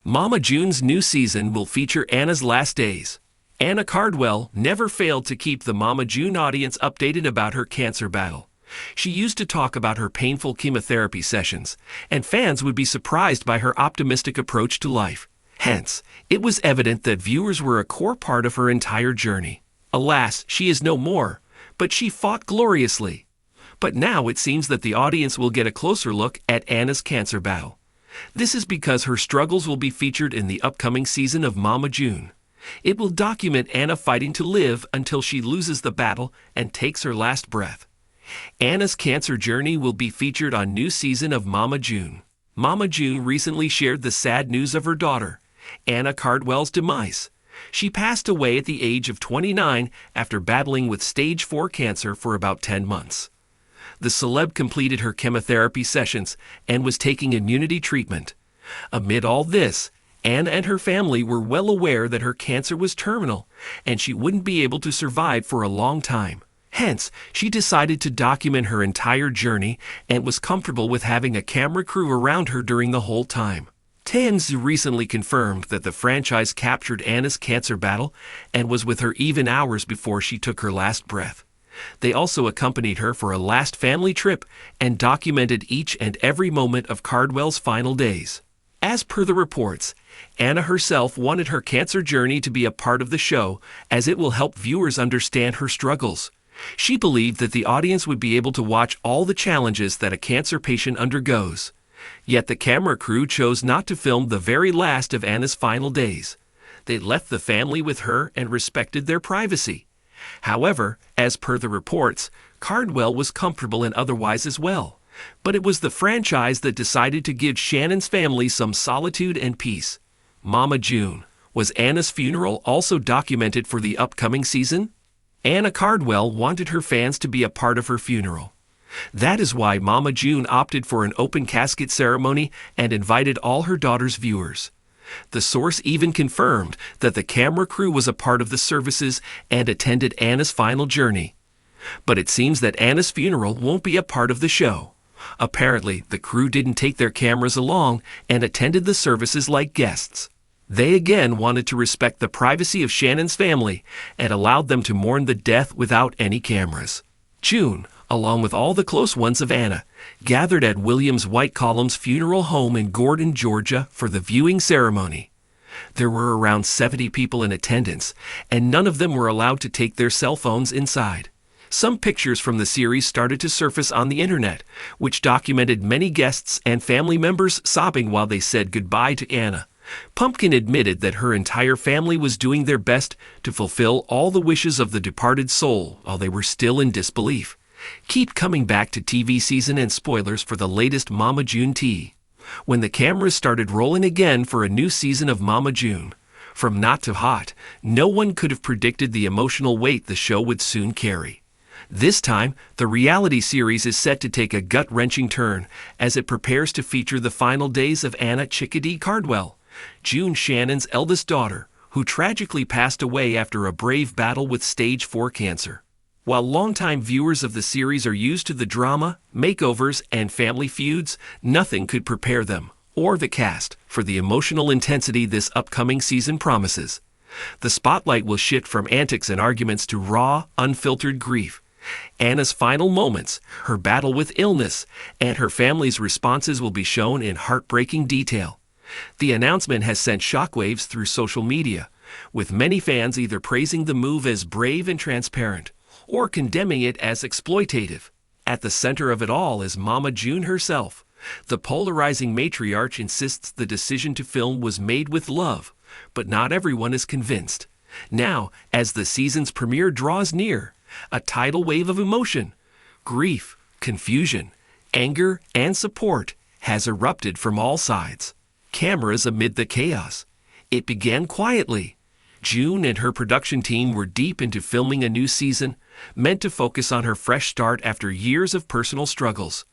Mama June's new season will feature Anna's last days. Anna Cardwell never failed to keep the Mama June audience updated about her cancer battle. She used to talk about her painful chemotherapy sessions, and fans would be surprised by her optimistic approach to life. Hence, it was evident that viewers were a core part of her entire journey. Alas, she is no more, but she fought gloriously. But now it seems that the audience will get a closer look at Anna's cancer battle. This is because her struggles will be featured in the upcoming season of Mama June. It will document Anna fighting to live until she loses the battle and takes her last breath. Anna's cancer journey will be featured on new season of Mama June. Mama June recently shared the sad news of her daughter, Anna Cardwell's demise. She passed away at the age of 29 after battling with stage 4 cancer for about 10 months. The celeb completed her chemotherapy sessions and was taking immunity treatment. Amid all this, Anna and her family were well aware that her cancer was terminal and she wouldn't be able to survive for a long time. Hence, she decided to document her entire journey and was comfortable with having a camera crew around her during the whole time. TMZ recently confirmed that the franchise captured Anna's cancer battle and was with her even hours before she took her last breath. They also accompanied her for a last family trip and documented each and every moment of Cardwell's final days. As per the reports, Anna herself wanted her cancer journey to be a part of the show as it will help viewers understand her struggles. She believed that the audience would be able to watch all the challenges that a cancer patient undergoes. Yet the camera crew chose not to film the very last of Anna's final days. They left the family with her and respected their privacy. However, as per the reports, Cardwell was comfortable and otherwise as well. But it was the franchise that decided to give Shannon's family some solitude and peace. Mama June. Was Anna's funeral also documented for the upcoming season? Anna Cardwell wanted her fans to be a part of her funeral. That is why Mama June opted for an open casket ceremony and invited all her daughter's viewers. The source even confirmed that the camera crew was a part of the services and attended Anna's final journey. But it seems that Anna's funeral won't be a part of the show. Apparently, the crew didn't take their cameras along and attended the services like guests. They again wanted to respect the privacy of Shannon's family and allowed them to mourn the death without any cameras. June, along with all the close ones of Anna, gathered at Williams White Column's funeral home in Gordon, Georgia for the viewing ceremony. There were around 70 people in attendance, and none of them were allowed to take their cell phones inside. Some pictures from the series started to surface on the internet, which documented many guests and family members sobbing while they said goodbye to Anna. Pumpkin admitted that her entire family was doing their best to fulfill all the wishes of the departed soul while they were still in disbelief. Keep coming back to TV season and spoilers for the latest Mama June tea. When the cameras started rolling again for a new season of Mama June, from not to hot, no one could have predicted the emotional weight the show would soon carry. This time, the reality series is set to take a gut-wrenching turn as it prepares to feature the final days of Anna Chickadee Cardwell, June Shannon's eldest daughter, who tragically passed away after a brave battle with stage 4 cancer. While longtime viewers of the series are used to the drama, makeovers, and family feuds, nothing could prepare them, or the cast, for the emotional intensity this upcoming season promises. The spotlight will shift from antics and arguments to raw, unfiltered grief. Anna's final moments, her battle with illness, and her family's responses will be shown in heartbreaking detail. The announcement has sent shockwaves through social media, with many fans either praising the move as brave and transparent, or condemning it as exploitative. At the center of it all is Mama June herself. The polarizing matriarch insists the decision to film was made with love, but not everyone is convinced. Now, as the season's premiere draws near, a tidal wave of emotion, grief, confusion, anger, and support has erupted from all sides. Cameras amid the chaos. It began quietly. June and her production team were deep into filming a new season, meant to focus on her fresh start after years of personal struggles.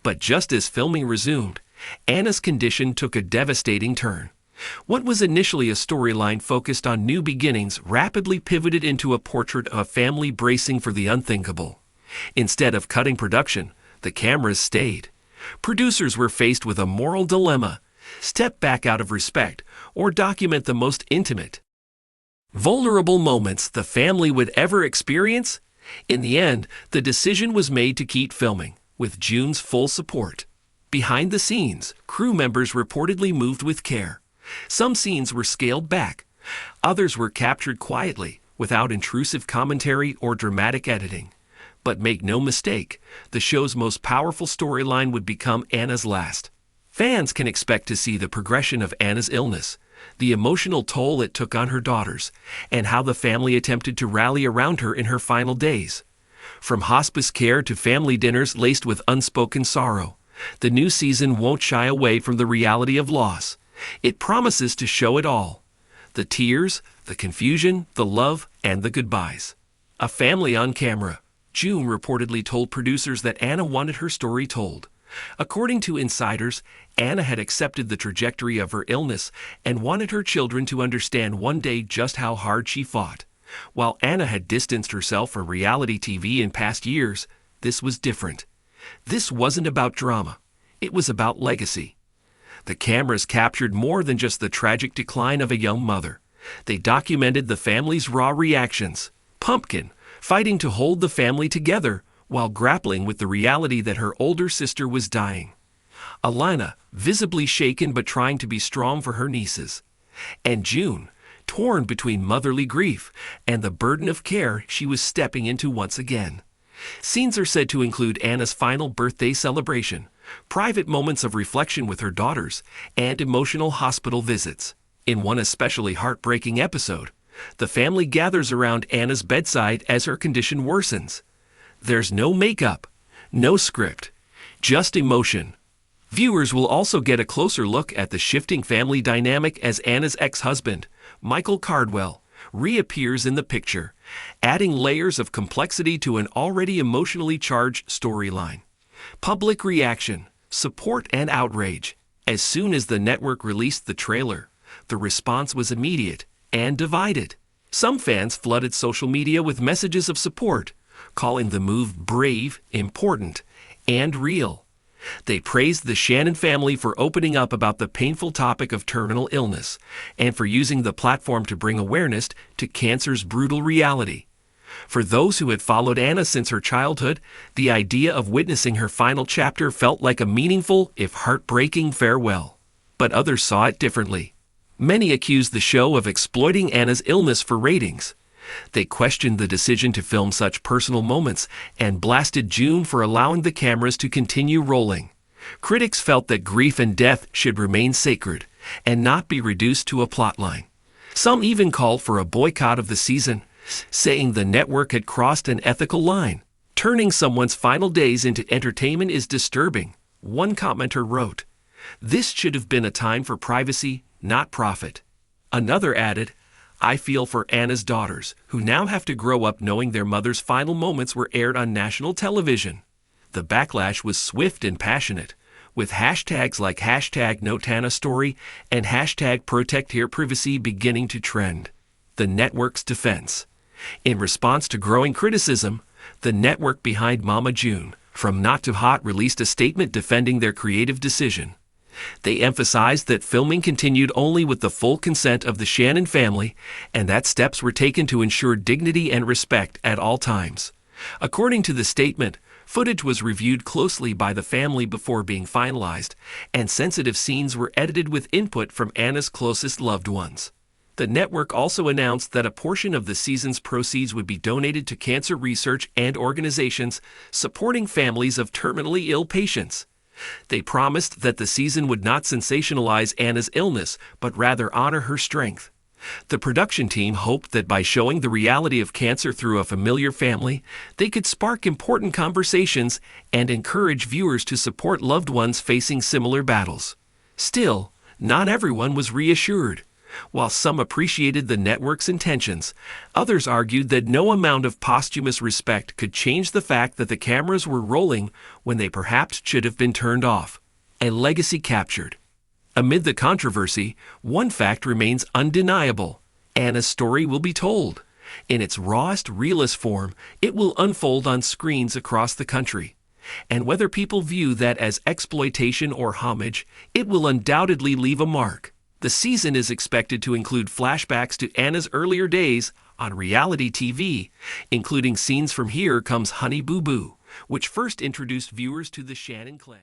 But just as filming resumed, Anna's condition took a devastating turn. What was initially a storyline focused on new beginnings rapidly pivoted into a portrait of a family bracing for the unthinkable. Instead of cutting production, the cameras stayed. Producers were faced with a moral dilemma. step back out of respect, or document the most intimate, vulnerable moments the family would ever experience? In the end, the decision was made to keep filming, with June's full support. Behind the scenes, crew members reportedly moved with care. Some scenes were scaled back. Others were captured quietly, without intrusive commentary or dramatic editing. But make no mistake, the show's most powerful storyline would become Anna's last. Fans can expect to see the progression of Anna's illness, the emotional toll it took on her daughters, and how the family attempted to rally around her in her final days. From hospice care to family dinners laced with unspoken sorrow, the new season won't shy away from the reality of loss. It promises to show it all: the tears, the confusion, the love, and the goodbyes. A family on camera. June reportedly told producers that Anna wanted her story told. According to insiders, Anna had accepted the trajectory of her illness and wanted her children to understand one day just how hard she fought. While Anna had distanced herself from reality TV in past years, this was different. This wasn't about drama. It was about legacy. The cameras captured more than just the tragic decline of a young mother. They documented the family's raw reactions. Pumpkin, fighting to hold the family together while grappling with the reality that her older sister was dying. Alana, visibly shaken but trying to be strong for her nieces. And June, torn between motherly grief and the burden of care she was stepping into once again. Scenes are said to include Anna's final birthday celebration, private moments of reflection with her daughters, and emotional hospital visits. In one especially heartbreaking episode, the family gathers around Anna's bedside as her condition worsens. There's no makeup, no script, just emotion. Viewers will also get a closer look at the shifting family dynamic as Anna's ex-husband, Michael Cardwell, reappears in the picture, adding layers of complexity to an already emotionally charged storyline. Public reaction, support, and outrage. As soon as the network released the trailer, the response was immediate and divided. Some fans flooded social media with messages of support, calling the move brave, important, and real. They praised the Shannon family for opening up about the painful topic of terminal illness and for using the platform to bring awareness to cancer's brutal reality. For those who had followed Anna since her childhood, the idea of witnessing her final chapter felt like a meaningful, if heartbreaking, farewell. But others saw it differently. Many accused the show of exploiting Anna's illness for ratings. They questioned the decision to film such personal moments and blasted June for allowing the cameras to continue rolling. Critics felt that grief and death should remain sacred and not be reduced to a plotline. Some even called for a boycott of the season, saying the network had crossed an ethical line. Turning someone's final days into entertainment is disturbing, one commenter wrote. This should have been a time for privacy, not profit. Another added, I feel for Anna's daughters, who now have to grow up knowing their mother's final moments were aired on national television. The backlash was swift and passionate, with hashtags like #NoTanaStory and #ProtectHerPrivacy beginning to trend. The network's defense. In response to growing criticism, the network behind Mama June, From Not to Hot, released a statement defending their creative decision. They emphasized that filming continued only with the full consent of the Shannon family and that steps were taken to ensure dignity and respect at all times. According to the statement, footage was reviewed closely by the family before being finalized, and sensitive scenes were edited with input from Anna's closest loved ones. The network also announced that a portion of the season's proceeds would be donated to cancer research and organizations supporting families of terminally ill patients. They promised that the season would not sensationalize Anna's illness, but rather honor her strength. The production team hoped that by showing the reality of cancer through a familiar family, they could spark important conversations and encourage viewers to support loved ones facing similar battles. Still, not everyone was reassured. While some appreciated the network's intentions, others argued that no amount of posthumous respect could change the fact that the cameras were rolling when they perhaps should have been turned off. A legacy captured. Amid the controversy, one fact remains undeniable. Anna's story will be told. In its rawest, realest form, it will unfold on screens across the country. And whether people view that as exploitation or homage, it will undoubtedly leave a mark. The season is expected to include flashbacks to Anna's earlier days on reality TV, including scenes from Here Comes Honey Boo Boo, which first introduced viewers to the Shannon clan.